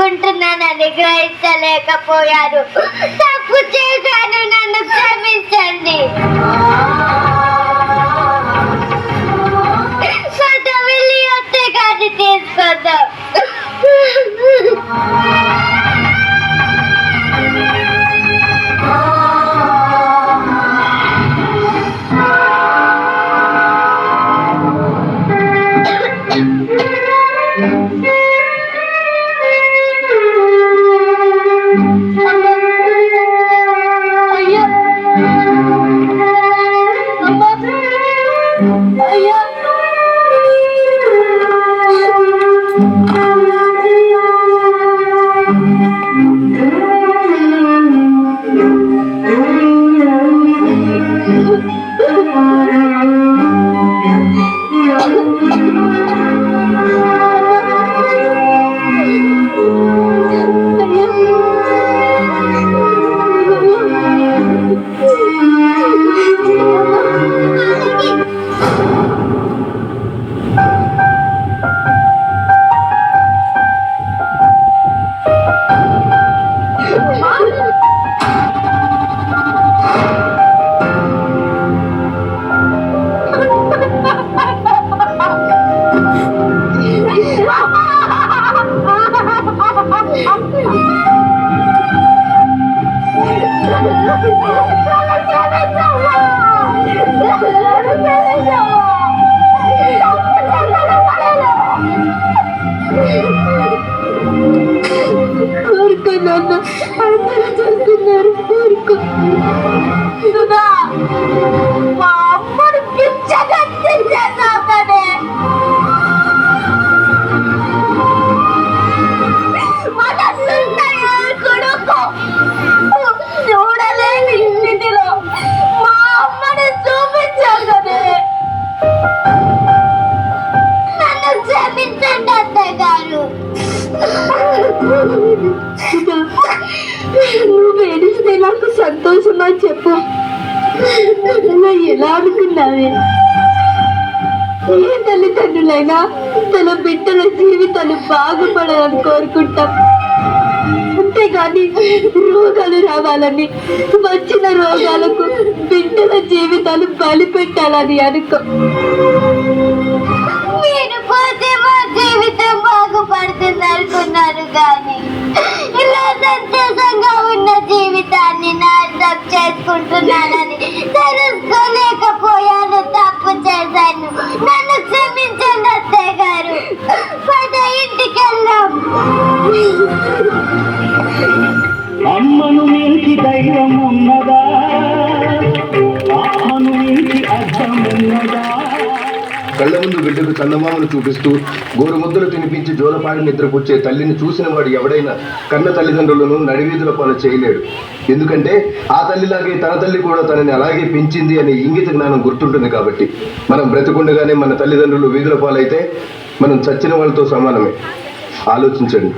చేసుకుంటున్నానని గ్రహించలేకపోయాను. తప్పు చేశాను, నన్ను క్షమించండి. వెళ్ళి వస్తే కానీ తీసుకుందాం. నువ్వు ఏడిస్తే నాకు సంతోషమా చెప్పు. ఎలా అనుకున్నావే? ఏ తల్లిదండ్రులైనా తన బిడ్డల జీవితాలు బాగుపడాలని కోరుకుంటాం, అంతేగాని రోగాలు రావాలని, వచ్చిన రోగాలకు బిడ్డల జీవితాలు బలి పెట్టాలని అనుకో. మీరు పోతే మా జీవితం బాగుపడుతుంది అనుకున్నాను, కానీ ఇలా సంతోషంగా ఉన్న జీవితాన్ని నాశనం చేసుకుంటున్నానని తెలుసుకోలేకపోయాను. తప్పు చేశాను, నన్ను క్షమించండి అత్తయ్య గారు. పద ఇంటికి వెళ్దాం. అమ్మను మించి దైవం ఉన్నదా? ఆత్మను మించి అర్థం ఉన్నదా? కళ్ళ ముందు బిడ్డకు చందమామను చూపిస్తూ గోరుముద్దలు తినిపించి జోలపాడి నిద్రపుచ్చే తల్లిని చూసిన వాడు ఎవడైనా కన్న తల్లిదండ్రులను నడివీధుల పాలు చేయలేడు. ఎందుకంటే ఆ తల్లిలాగే తన తల్లి కూడా తనని అలాగే పెంచింది అనే ఇంగిత జ్ఞానం గుర్తుంటుంది. కాబట్టి మనం బ్రతికుండగానే మన తల్లిదండ్రులు వీధుల పాలైతే మనం చచ్చిన వాళ్ళతో సమానమే. ఆలోచించండి.